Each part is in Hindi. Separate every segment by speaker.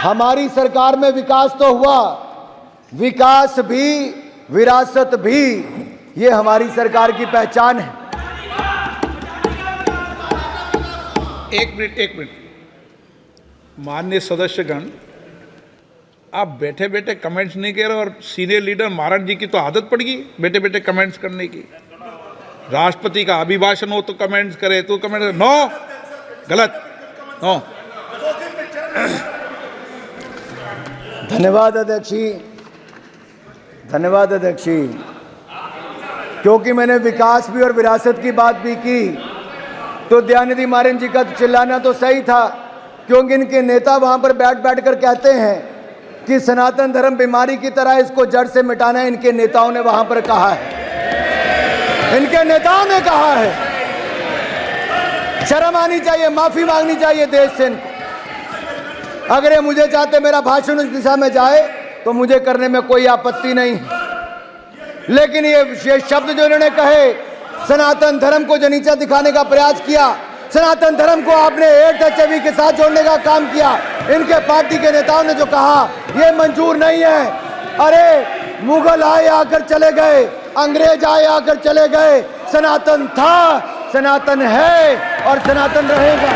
Speaker 1: हमारी सरकार में विकास तो हुआ, विकास भी विरासत भी, ये हमारी सरकार की पहचान है।
Speaker 2: एक मिनट माननीय सदस्यगण, आप बैठे बैठे कमेंट्स नहीं कह रहे और सीनियर लीडर महाराज जी की तो आदत पड़ गई बैठे बैठे कमेंट्स करने की। राष्ट्रपति का अभिभाषण हो तो कमेंट्स करे, तो कमेंट नो, गलत नो।
Speaker 1: धन्यवाद अध्यक्ष जी, धन्यवाद अध्यक्ष जी। क्योंकि मैंने विकास भी और विरासत की बात भी की, तो दयानिधि मारन जी का चिल्लाना तो सही था, क्योंकि इनके नेता वहां पर बैठ बैठ कर कहते हैं कि सनातन धर्म बीमारी की तरह, इसको जड़ से मिटाना है। इनके नेताओं ने वहां पर कहा है, इनके नेताओं ने कहा है। शर्म आनी चाहिए, माफी मांगनी चाहिए देश से इनको। अगर ये मुझे चाहते मेरा भाषण उस दिशा में जाए तो मुझे करने में कोई आपत्ति नहीं है, लेकिन ये शब्द जो इन्होंने कहे, सनातन धर्म को जो नीचा दिखाने का प्रयास किया, सनातन धर्म को आपने एड्स HIV के साथ जोड़ने का काम किया, इनके पार्टी के नेताओं ने जो कहा, ये मंजूर नहीं है। अरे मुगल आए आकर चले गए, अंग्रेज आए आकर चले गए, सनातन था, सनातन है और सनातन रहेगा।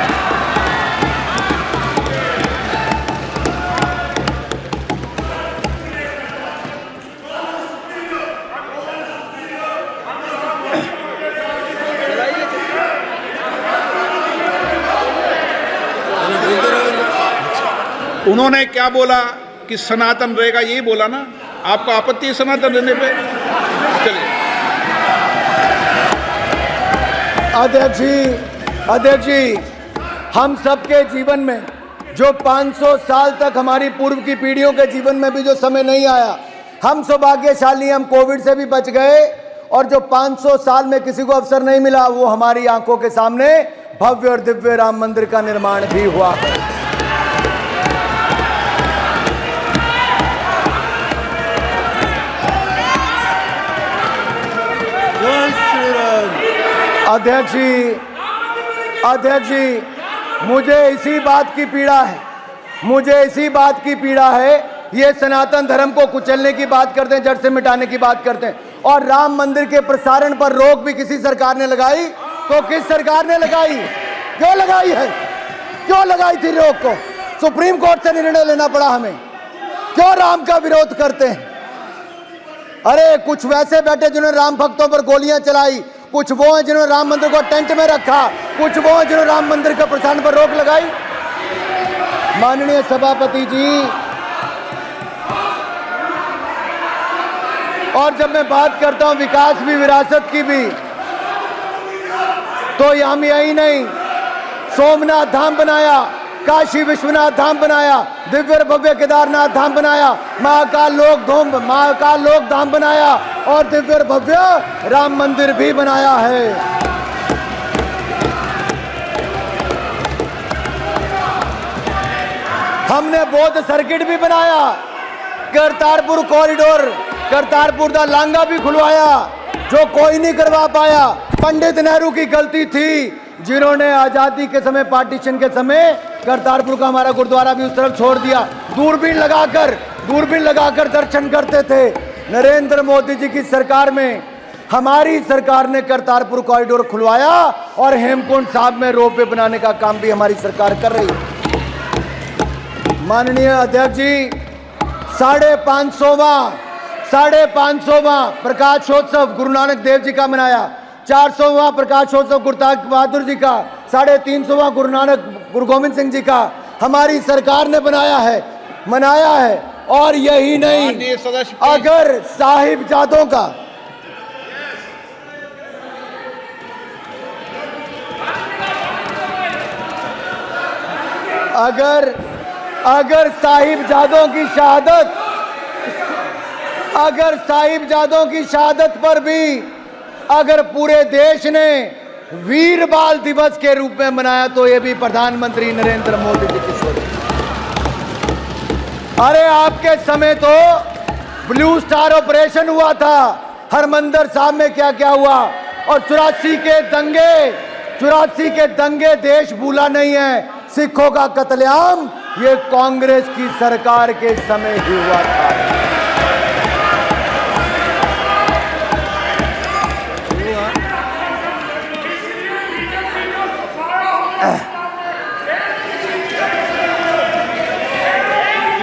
Speaker 2: उन्होंने क्या बोला कि सनातन रहेगा, यही बोला ना। आपको आपत्ति है सनातन रहने पे? चलिए।
Speaker 1: अध्यक्ष जी, हम सबके जीवन में जो 500 साल तक हमारी पूर्व की पीढ़ियों के जीवन में भी जो समय नहीं आया, हम सौभाग्यशाली, हम कोविड से भी बच गए, और जो 500 साल में किसी को अवसर नहीं मिला, वो हमारी आंखों के सामने भव्य और दिव्य राम मंदिर का निर्माण भी हुआ। अध्यक्ष जी, मुझे इसी बात की पीड़ा है, ये सनातन धर्म को कुचलने की बात करते हैं, जड़ से मिटाने की बात करते हैं, और राम मंदिर के प्रसारण पर रोक भी किसी सरकार ने लगाई, तो किस सरकार ने लगाई? क्यों लगाई है? क्यों लगाई थी रोक को? सुप्रीम कोर्ट से निर्णय लेना पड़ा हमें। क्यों राम का विरोध करते हैं? अरे कुछ वैसे बैठे जिन्होंने राम भक्तों पर गोलियां चलाई, कुछ वो हैं जिन्होंने राम मंदिर को टेंट में रखा, कुछ वो हैं जिन्होंने राम मंदिर के प्रसारण पर रोक लगाई। माननीय सभापति जी, और जब मैं बात करता हूं विकास भी विरासत की भी, तो हम यही नहीं, सोमनाथ धाम बनाया, काशी विश्वनाथ धाम बनाया, दिव्य भव्य केदारनाथ धाम बनाया, महाकाल लोक धाम बनाया, और दिव्य भव्य राम मंदिर भी बनाया है। हमने बौद्ध सर्किट भी बनाया, करतारपुर कॉरिडोर, करतारपुर दा लांगा भी खुलवाया, जो कोई नहीं करवा पाया। पंडित नेहरू की गलती थी, जिन्होंने आजादी के समय, पार्टीशन के समय करतारपुर का हमारा गुरुद्वारा भी उस तरफ छोड़ दिया। दूरबीन लगाकर दर्शन करते थे। नरेंद्र मोदी जी की सरकार में हमारी सरकार ने करतारपुर कॉरिडोर खुलवाया, और हेमकुंड साहब में रोपवे बनाने का काम भी हमारी सरकार कर रही है। माननीय अध्यक्ष जी, 550वां प्रकाशोत्सव गुरु नानक देव जी का मनाया, 400वां प्रकाशोत्सव गुरु तेग बहादुर जी का, 350वां गुरु गोविंद सिंह जी का हमारी सरकार ने मनाया है। और यही नहीं, अगर साहिबजादों का अगर साहिबजादों की शहादत पर भी अगर पूरे देश ने वीर बाल दिवस के रूप में मनाया, तो ये भी प्रधानमंत्री नरेंद्र मोदी जी की सोच। अरे आपके समय तो ब्लू स्टार ऑपरेशन हुआ था, हरमंदिर साहब में क्या क्या हुआ, और 84 के दंगे देश भूला नहीं है। सिखों का कत्लेआम ये कांग्रेस की सरकार के समय ही हुआ था।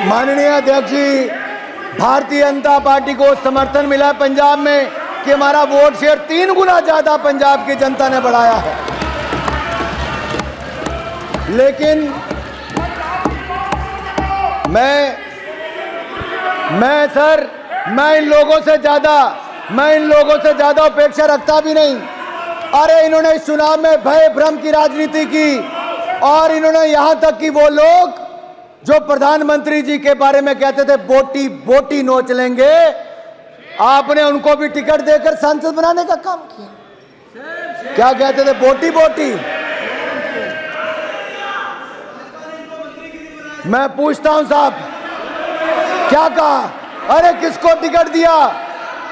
Speaker 1: माननीय अध्यक्ष जी, भारतीय जनता पार्टी को समर्थन मिला है पंजाब में कि हमारा वोट शेयर 3 गुना ज्यादा पंजाब की जनता ने बढ़ाया है। लेकिन मैं इन लोगों से ज्यादा अपेक्षा रखता भी नहीं। अरे इन्होंने इस चुनाव में भय भ्रम की राजनीति की और इन्होंने यहां तक कि वो लोग जो प्रधानमंत्री जी के बारे में कहते थे बोटी बोटी नोच लेंगे, आपने उनको भी टिकट देकर सांसद बनाने का काम किया। क्या कहते थे? बोटी बोटी। मैं पूछता हूं साहब, क्या कहा? अरे किसको टिकट दिया?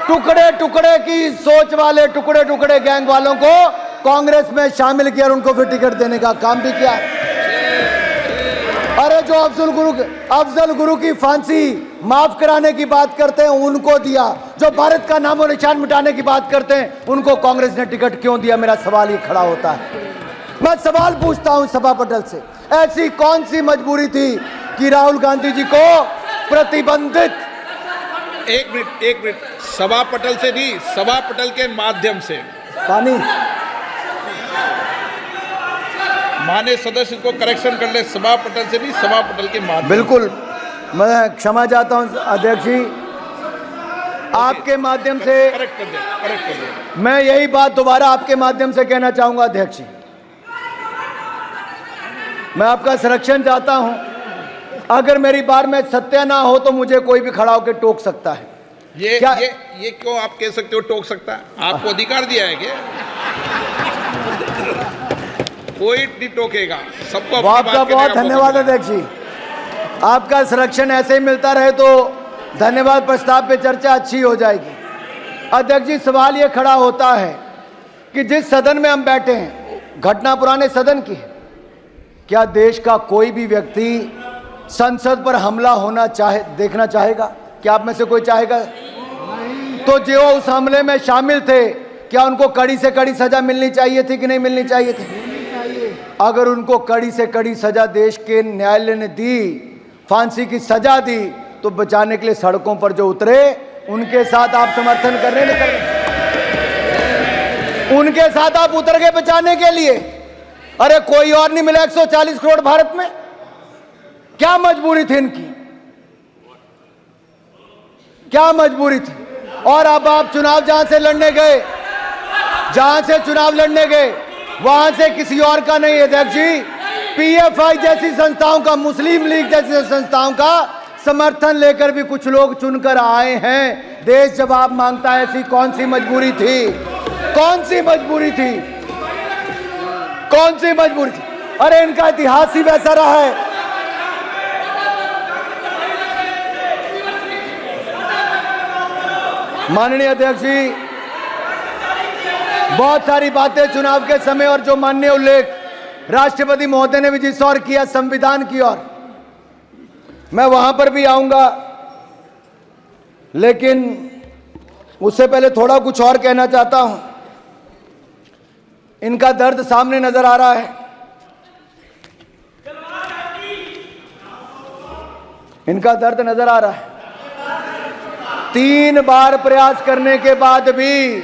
Speaker 1: टुकड़े टुकड़े की सोच वाले टुकड़े टुकड़े गैंग वालों को कांग्रेस में शामिल किया और उनको फिर टिकट देने का काम भी किया। अरे जो अफजल गुरु की फांसी माफ कराने की बात करते हैं उनको दिया, जो भारत का नामो निशान मिटाने की बात करते हैं उनको कांग्रेस ने टिकट क्यों दिया? मेरा सवाल ही खड़ा होता है। मैं सवाल पूछता हूं सभा पटल से, ऐसी कौन सी मजबूरी थी कि राहुल गांधी जी को प्रतिबंधित?
Speaker 2: एक मिनट, सभा पटल से नहीं, सभा पटल के माध्यम से।
Speaker 1: पानी
Speaker 2: माननीय सदस्य को करेक्शन कर ले, सभा पटल से नहीं, सभा पटल के माध्यम।
Speaker 1: बिल्कुल, मैं क्षमा चाहता हूं अध्यक्ष जी, आपके माध्यम से
Speaker 2: करेक्ट कर दे।
Speaker 1: मैं यही बात दोबारा आपके माध्यम से कहना चाहूंगा अध्यक्ष जी, मैं आपका संरक्षण चाहता हूं। अगर मेरी बार में सत्य ना हो तो मुझे कोई भी खड़ा होकर टोक सकता है।
Speaker 2: ये क्यों आप कह सकते हो टोक सकता है? आपको अधिकार दिया है क्या? कोई नहीं टोकेगा, सबको अपनी बात
Speaker 1: आपका बहुत धन्यवाद अध्यक्ष जी, आपका संरक्षण ऐसे ही मिलता रहे तो धन्यवाद। प्रस्ताव पे चर्चा अच्छी हो जाएगी। अध्यक्ष जी, सवाल ये खड़ा होता है कि जिस सदन में हम बैठे हैं, घटना पुराने सदन की है, क्या देश का कोई भी व्यक्ति संसद पर हमला होना देखना चाहेगा? क्या आप में से कोई चाहेगा? तो जो उस हमले में शामिल थे, क्या उनको कड़ी से कड़ी सजा मिलनी चाहिए थी कि नहीं मिलनी चाहिए थी? अगर उनको कड़ी से कड़ी सजा देश के न्यायालय ने दी, फांसी की सजा दी, तो बचाने के लिए सड़कों पर जो उतरे उनके साथ आप समर्थन कर रहे हैं? उनके साथ आप उतर गए बचाने के लिए। अरे कोई और नहीं मिला 140 करोड़ भारत में? क्या मजबूरी थी इनकी? क्या मजबूरी थी? और अब आप चुनाव जहां से लड़ने गए वहां से किसी और का नहीं है अध्यक्ष जी, पीएफआई जैसी संस्थाओं का, मुस्लिम लीग जैसी संस्थाओं का समर्थन लेकर भी कुछ लोग चुनकर आए हैं। देश जवाब मांगता है। ऐसी कौन सी मजबूरी थी? कौन सी मजबूरी थी? कौन सी मजबूरी थी? अरे इनका इतिहास ही वैसा रहा है। माननीय अध्यक्ष जी, बहुत सारी बातें चुनाव के समय और जो माननीय उल्लेख राष्ट्रपति महोदय ने भी जिस ओर किया, संविधान की ओर, मैं वहां पर भी आऊंगा, लेकिन उससे पहले थोड़ा कुछ और कहना चाहता हूं। इनका दर्द सामने नजर आ रहा है। इनका दर्द नजर आ रहा है। 3 बार प्रयास करने के बाद भी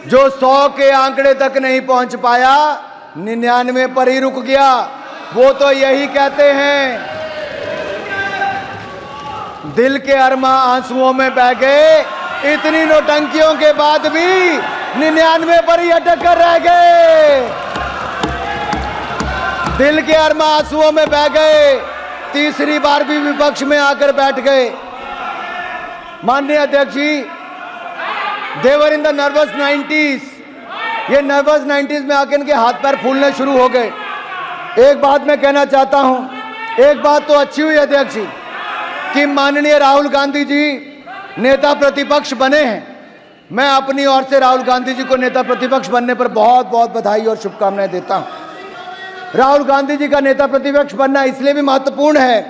Speaker 1: जो 100 के आंकड़े तक नहीं पहुंच पाया, 99 पर ही रुक गया। वो तो यही कहते हैं, दिल के अरमा आंसुओं में बह गए। इतनी नौटंकियों के बाद भी 99 पर ही अटक कर रह गए। दिल के अरमा आंसुओं में बह गए। तीसरी बार भी विपक्ष में आकर बैठ गए। माननीय अध्यक्ष जी, देवर इन द नर्वस 90s, ये नर्वस 90s में आके इनके हाथ पैर फूलने शुरू हो गए। एक बात मैं कहना चाहता हूं, एक बात तो अच्छी हुई अध्यक्ष जी कि माननीय राहुल गांधी जी नेता प्रतिपक्ष बने हैं। मैं अपनी ओर से राहुल गांधी जी को नेता प्रतिपक्ष बनने पर बहुत बहुत बधाई और शुभकामनाएं देता हूं। राहुल गांधी जी का नेता प्रतिपक्ष बनना इसलिए भी महत्वपूर्ण है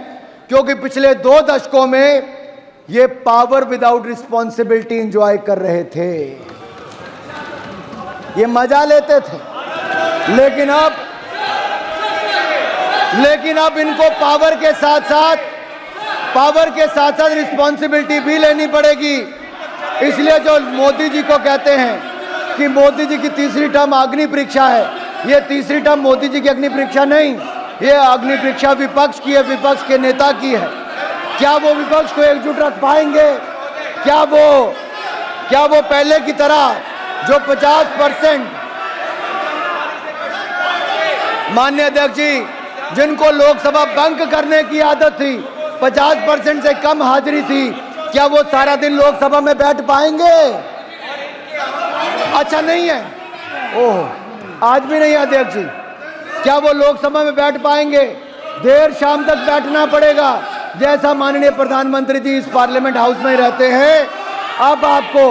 Speaker 1: क्योंकि पिछले 2 दशकों में ये पावर विदाउट रिस्पॉन्सिबिलिटी एंजॉय कर रहे थे, ये मजा लेते थे। लेकिन अब इनको पावर के साथ साथ रिस्पॉन्सिबिलिटी भी लेनी पड़ेगी। इसलिए जो मोदी जी को कहते हैं कि मोदी जी की तीसरी टर्म अग्नि परीक्षा है, ये तीसरी टर्म मोदी जी की अग्नि परीक्षा नहीं, ये अग्नि परीक्षा विपक्ष की है, विपक्ष के नेता की है। क्या वो विपक्ष को एकजुट रख पाएंगे? क्या वो पहले की तरह जो 50%, माननीय अध्यक्ष जी, जिनको लोकसभा बंक करने की आदत थी, 50% से कम हाजिरी थी, क्या वो सारा दिन लोकसभा में बैठ पाएंगे? अच्छा नहीं है, ओह आज भी नहीं है अध्यक्ष जी। क्या वो लोकसभा में बैठ पाएंगे? देर शाम तक बैठना पड़ेगा। जैसा माननीय प्रधानमंत्री जी इस पार्लियामेंट हाउस में रहते हैं, अब आपको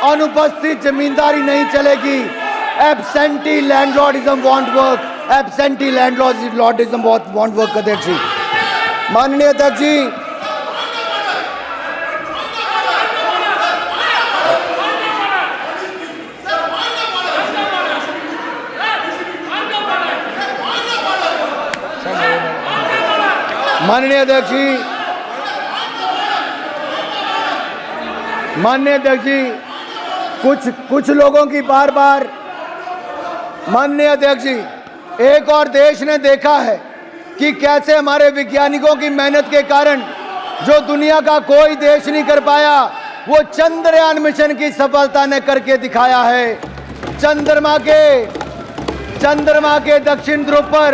Speaker 1: अनुपस्थित जमींदारी नहीं चलेगी। Absentee landlordism want work, absentee landlordism want work. अध्यक्ष जी, माननीय अध्यक्ष जी, माननीय अध्यक्ष जी, कुछ लोगों की बार माननीय अध्यक्ष जी, एक और देश ने देखा है कि कैसे हमारे वैज्ञानिकों की मेहनत के कारण जो दुनिया का कोई देश नहीं कर पाया, वो चंद्रयान मिशन की सफलता ने करके दिखाया है। चंद्रमा के दक्षिण ध्रुव पर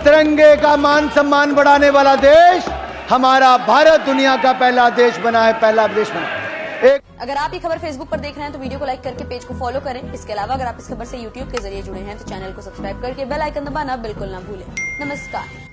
Speaker 1: तिरंगे का मान सम्मान बढ़ाने वाला देश हमारा भारत दुनिया का पहला देश बना है, पहला देश बना।
Speaker 3: अगर आप ये खबर फेसबुक पर देख रहे हैं तो वीडियो को लाइक करके पेज को फॉलो करें। इसके अलावा अगर आप इस खबर से यूट्यूब के जरिए जुड़े हैं तो चैनल को सब्सक्राइब करके बेल आइकन दबाना बिल्कुल ना भूलें। नमस्कार।